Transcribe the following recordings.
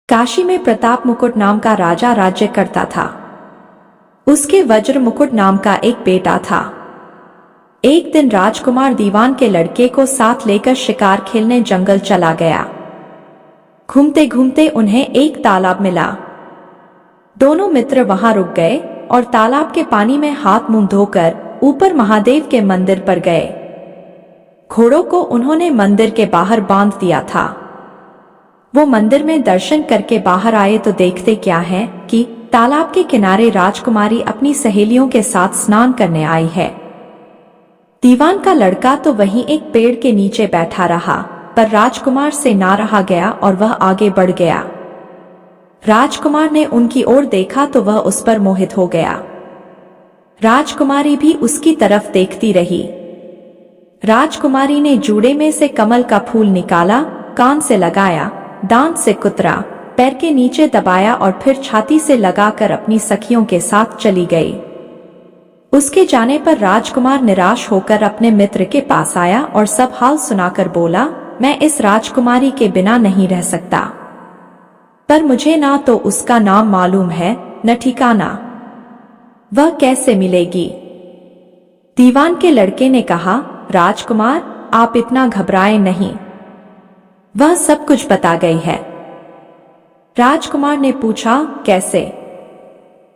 काशी में प्रताप मुकुट नाम का राजा राज्य करता था। उसके वज्र मुकुट नाम का एक बेटा था। एक दिन राजकुमार दीवान के लड़के को साथ लेकर शिकार खेलने जंगल चला गया। घूमते घूमते उन्हें एक तालाब मिला। दोनों मित्र वहां रुक गए और तालाब के पानी में हाथ मुंह धोकर ऊपर महादेव के मंदिर पर गए। घोड़ों को उन्होंने मंदिर के बाहर बांध दिया था। वो मंदिर में दर्शन करके बाहर आए तो देखते क्या है कि तालाब के किनारे राजकुमारी अपनी सहेलियों के साथ स्नान करने आई है। दीवान का लड़का तो वहीं एक पेड़ के नीचे बैठा रहा, पर राजकुमार से ना रहा गया और वह आगे बढ़ गया। राजकुमार ने उनकी ओर देखा तो वह उस पर मोहित हो गया। राजकुमारी भी उसकी तरफ देखती रही। राजकुमारी ने जूड़े में से कमल का फूल निकाला, कान से लगाया, दांत से कुतरा, पैर के नीचे दबाया और फिर छाती से लगाकर अपनी सखियों के साथ चली गई। उसके जाने पर राजकुमार निराश होकर अपने मित्र के पास आया और सब हाल सुनाकर बोला, मैं इस राजकुमारी के बिना नहीं रह सकता, पर मुझे ना तो उसका नाम मालूम है न ठिकाना। वह कैसे मिलेगी? दीवान के लड़के ने कहा, राजकुमार आप इतना घबराएं नहीं, वह सब कुछ बता गई है। राजकुमार ने पूछा, कैसे?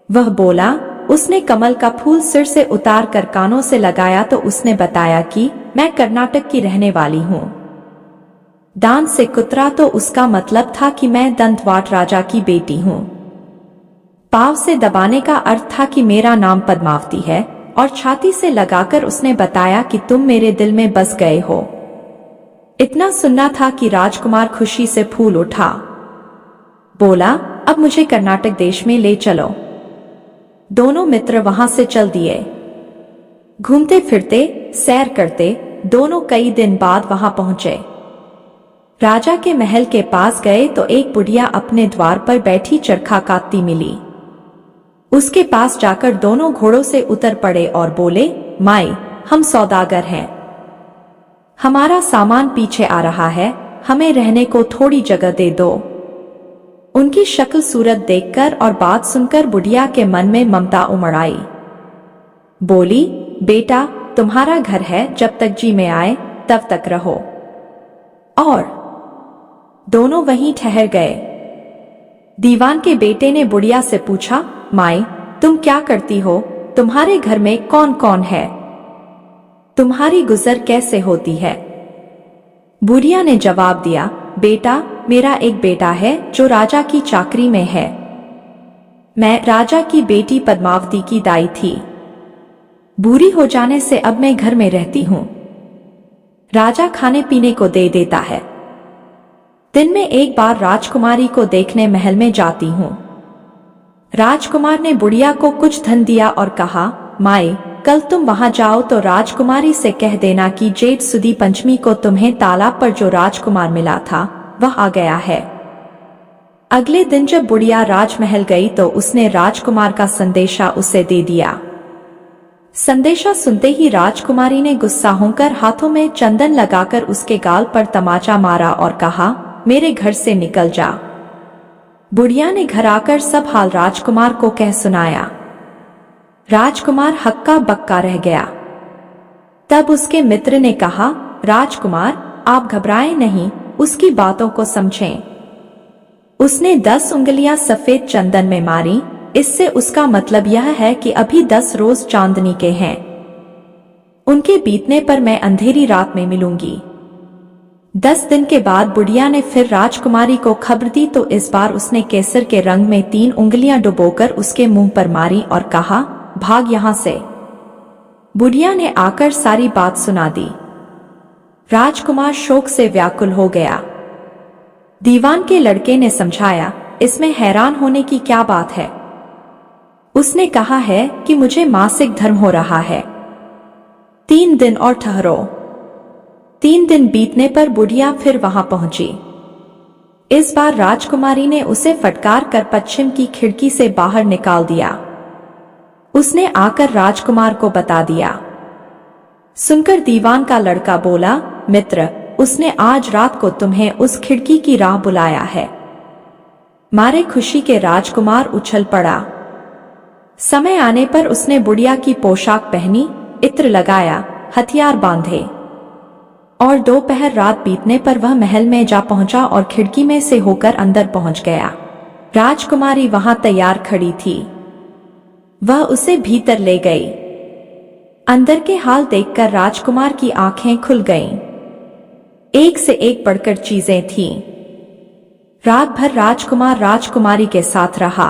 वह बोला, उसने कमल का फूल सिर से उतार कर कानों से लगाया तो उसने बताया कि मैं कर्नाटक की रहने वाली हूं। दांत से कुतरा तो उसका मतलब था कि मैं दंतवाट राजा की बेटी हूं। पांव से दबाने का अर्थ था कि मेरा नाम पद्मावती है, और छाती से लगाकर उसने बताया कि तुम मेरे दिल में बस गए हो। इतना सुनना था कि राजकुमार खुशी से फूल उठा। बोला, अब मुझे कर्नाटक देश में ले चलो। दोनों मित्र वहां से चल दिए। घूमते फिरते सैर करते दोनों कई दिन बाद वहां पहुंचे। राजा के महल के पास गए तो एक बुढ़िया अपने द्वार पर बैठी चरखा काटती मिली। उसके पास जाकर दोनों घोड़ों से उतर पड़े और बोले, माई, हम सौदागर हैं, हमारा सामान पीछे आ रहा है, हमें रहने को थोड़ी जगह दे दो। उनकी शक्ल सूरत देखकर और बात सुनकर बुढ़िया के मन में ममता उमड़ आई। बोली, बेटा तुम्हारा घर है, जब तक जी में आए तब तक रहो। और दोनों वहीं ठहर गए। दीवान के बेटे ने बुढ़िया से पूछा, माई तुम क्या करती हो? तुम्हारे घर में कौन कौन है? तुम्हारी गुजर कैसे होती है? बुढ़िया ने जवाब दिया, बेटा मेरा एक बेटा है जो राजा की चाकरी में है। मैं राजा की बेटी पद्मावती की दाई थी। बूढ़ी हो जाने से अब मैं घर में रहती हूं। राजा खाने पीने को दे देता है। दिन में एक बार राजकुमारी को देखने महल में जाती हूं। राजकुमार ने बुढ़िया को कुछ धन दिया और कहा, माए कल तुम वहां जाओ तो राजकुमारी से कह देना कि जेठ सुदी पंचमी को तुम्हें तालाब पर जो राजकुमार मिला था वह आ गया है। अगले दिन जब बुढ़िया राजमहल गई तो उसने राजकुमार का संदेशा उसे दे दिया। संदेशा सुनते ही राजकुमारी ने गुस्सा होकर हाथों में चंदन लगाकर उसके गाल पर तमाचा मारा और कहा, मेरे घर से निकल जा। बुढ़िया ने घर आकर सब हाल राजकुमार को कह सुनाया। राजकुमार हक्का बक्का रह गया। तब उसके मित्र ने कहा, राजकुमार आप घबराएं नहीं, उसकी बातों को समझें। उसने 10 उंगलियां सफेद चंदन में मारी, इससे उसका मतलब यह है कि अभी 10 रोज चांदनी के हैं। उनके बीतने पर मैं अंधेरी रात में मिलूंगी। 10 दिन के बाद बुढ़िया ने फिर राजकुमारी को खबर दी तो इस बार उसने केसर के रंग में 3 उंगलियां डुबोकर उसके मुंह पर मारी और कहा, भाग यहां से। बुढ़िया ने आकर सारी बात सुना दी। राजकुमार शोक से व्याकुल हो गया। दीवान के लड़के ने समझाया, इसमें हैरान होने की क्या बात है? उसने कहा है कि मुझे मासिक धर्म हो रहा है। 3 दिन और ठहरो। 3 दिन बीतने पर बुढ़िया फिर वहां पहुंची। इस बार राजकुमारी ने उसे फटकार कर पश्चिम की खिड़की से बाहर निकाल दिया। उसने आकर राजकुमार को बता दिया। सुनकर दीवान का लड़का बोला, मित्र उसने आज रात को तुम्हें उस खिड़की की राह बुलाया है। मारे खुशी के राजकुमार उछल पड़ा। समय आने पर उसने बुढ़िया की पोशाक पहनी, इत्र लगाया, हथियार बांधे और दोपहर रात बीतने पर वह महल में जा पहुंचा और खिड़की में से होकर अंदर पहुंच गया। राजकुमारी वहां तैयार खड़ी थी। वह उसे भीतर ले गई। अंदर के हाल देखकर राजकुमार की आंखें खुल गईं। एक से एक बढ़कर चीजें थीं। रात भर राजकुमार राजकुमारी के साथ रहा।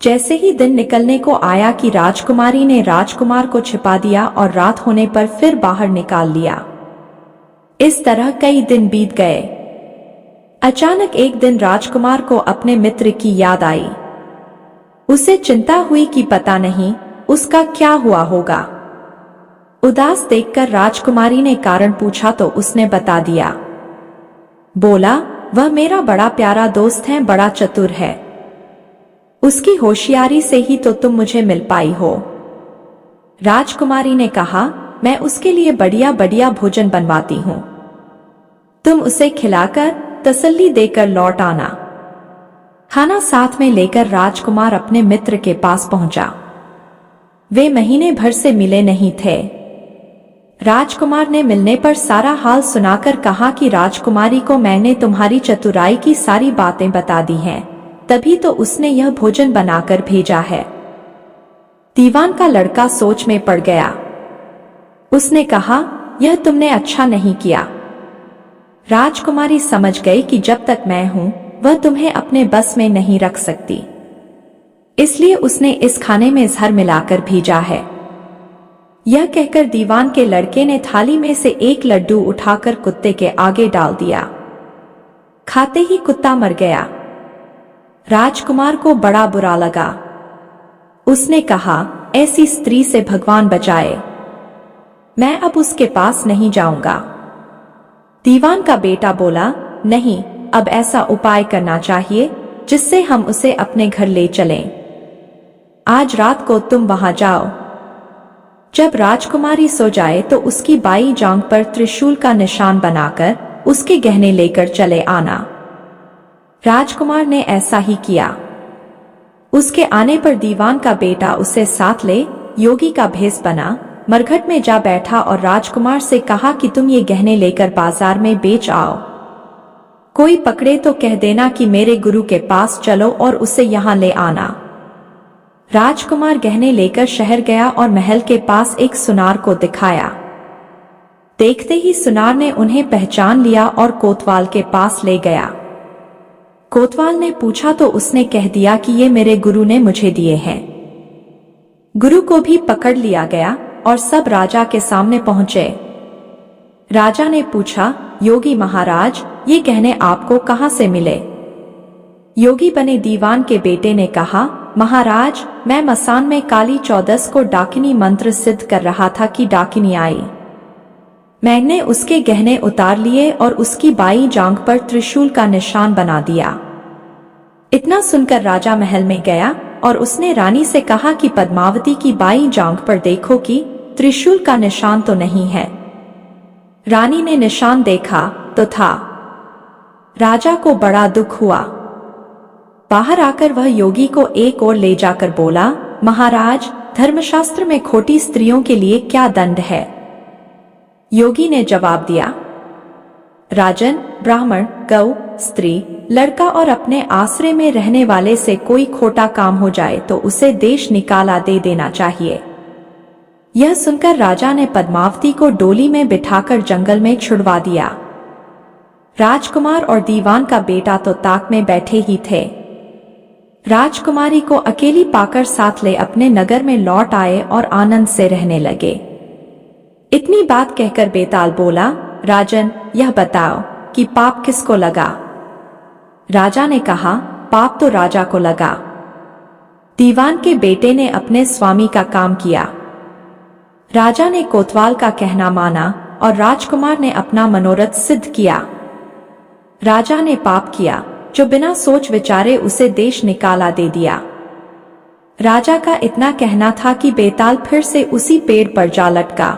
जैसे ही दिन निकलने को आया कि राजकुमारी ने राजकुमार को छिपा दिया और रात होने पर फिर बाहर निकाल लिया। इस तरह कई दिन बीत गए। अचानक एक दिन राजकुमार को अपने मित्र की याद आई। उसे चिंता हुई कि पता नहीं उसका क्या हुआ होगा। उदास देखकर राजकुमारी ने कारण पूछा तो उसने बता दिया। बोला, वह मेरा बड़ा प्यारा दोस्त है, बड़ा चतुर है। उसकी होशियारी से ही तो तुम मुझे मिल पाई हो। राजकुमारी ने कहा, मैं उसके लिए बढ़िया बढ़िया भोजन बनवाती हूं। तुम उसे खिलाकर तसल्ली देकर लौट आना। खाना साथ में लेकर राजकुमार अपने मित्र के पास पहुंचा। वे महीने भर से मिले नहीं थे। राजकुमार ने मिलने पर सारा हाल सुनाकर कहा कि राजकुमारी को मैंने तुम्हारी चतुराई की सारी बातें बता दी हैं, तभी तो उसने यह भोजन बनाकर भेजा है। दीवान का लड़का सोच में पड़ गया। उसने कहा, यह तुमने अच्छा नहीं किया। राजकुमारी समझ गई कि जब तक मैं हूं वह तुम्हें अपने बस में नहीं रख सकती, इसलिए उसने इस खाने में जहर मिलाकर भेजा है। यह कहकर दीवान के लड़के ने थाली में से एक लड्डू उठाकर कुत्ते के आगे डाल दिया। खाते ही कुत्ता मर गया। राजकुमार को बड़ा बुरा लगा। उसने कहा, ऐसी स्त्री से भगवान बचाए, मैं अब उसके पास नहीं जाऊंगा। दीवान का बेटा बोला, नहीं, अब ऐसा उपाय करना चाहिए जिससे हम उसे अपने घर ले चलें। आज रात को तुम वहां जाओ। जब राजकुमारी सो जाए तो उसकी बाई जांघ पर त्रिशूल का निशान बनाकर उसके गहने लेकर चले आना। राजकुमार ने ऐसा ही किया। उसके आने पर दीवान का बेटा उसे साथ ले योगी का भेष बना, मरघट में जा बैठा और राजकुमार से कहा कि तुम ये गहने लेकर बाजार में बेच आओ। कोई पकड़े तो कह देना कि मेरे गुरु के पास चलो और उसे यहां ले आना। राजकुमार गहने लेकर शहर गया और महल के पास एक सुनार को दिखाया। देखते ही सुनार ने उन्हें पहचान लिया और कोतवाल के पास ले गया। कोतवाल ने पूछा तो उसने कह दिया कि ये मेरे गुरु ने मुझे दिए हैं। गुरु को भी पकड़ लिया गया और सब राजा के सामने पहुंचे। राजा ने पूछा, योगी महाराज, ये गहने आपको कहां से मिले? योगी बने दीवान के बेटे ने कहा, महाराज, मैं मसान में काली चौदस को डाकिनी मंत्र सिद्ध कर रहा था कि डाकिनी आई। मैंने उसके गहने उतार लिए और उसकी बाई जांघ पर त्रिशूल का निशान बना दिया। इतना सुनकर राजा महल में गया और उसने रानी से कहा कि पद्मावती की बाई जांघ पर देखो कि त्रिशूल का निशान तो नहीं है। रानी ने निशान देखा तो था। राजा को बड़ा दुख हुआ। बाहर आकर वह योगी को एक ओर ले जाकर बोला, महाराज, धर्मशास्त्र में खोटी स्त्रियों के लिए क्या दंड है? योगी ने जवाब दिया, राजन, ब्राह्मण, गौ, स्त्री, लड़का और अपने आश्रय में रहने वाले से कोई खोटा काम हो जाए तो उसे देश निकाला दे देना चाहिए। यह सुनकर राजा ने पद्मावती को डोली में बिठाकर जंगल में छुड़वा दिया। राजकुमार और दीवान का बेटा तो ताक में बैठे ही थे। राजकुमारी को अकेली पाकर साथ ले अपने नगर में लौट आए और आनंद से रहने लगे। इतनी बात कहकर बेताल बोला, राजन, यह बताओ कि पाप किसको लगा? राजा ने कहा, पाप तो राजा को लगा। दीवान के बेटे ने अपने स्वामी का काम किया। राजा ने कोतवाल का कहना माना और राजकुमार ने अपना मनोरथ सिद्ध किया। राजा ने पाप किया जो बिना सोच विचारे उसे देश निकाला दे दिया। राजा का इतना कहना था कि बेताल फिर से उसी पेड़ पर जा लटका।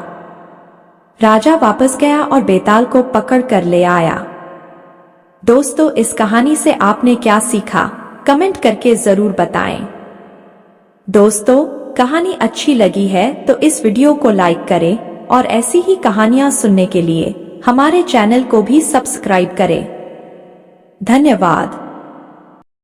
राजा वापस गया और बेताल को पकड़ कर ले आया। दोस्तों, इस कहानी से आपने क्या सीखा, कमेंट करके जरूर बताएं। दोस्तों, कहानी अच्छी लगी है तो इस वीडियो को लाइक करें और ऐसी ही कहानियां सुनने के लिए हमारे चैनल को भी सब्सक्राइब करें। धन्यवाद।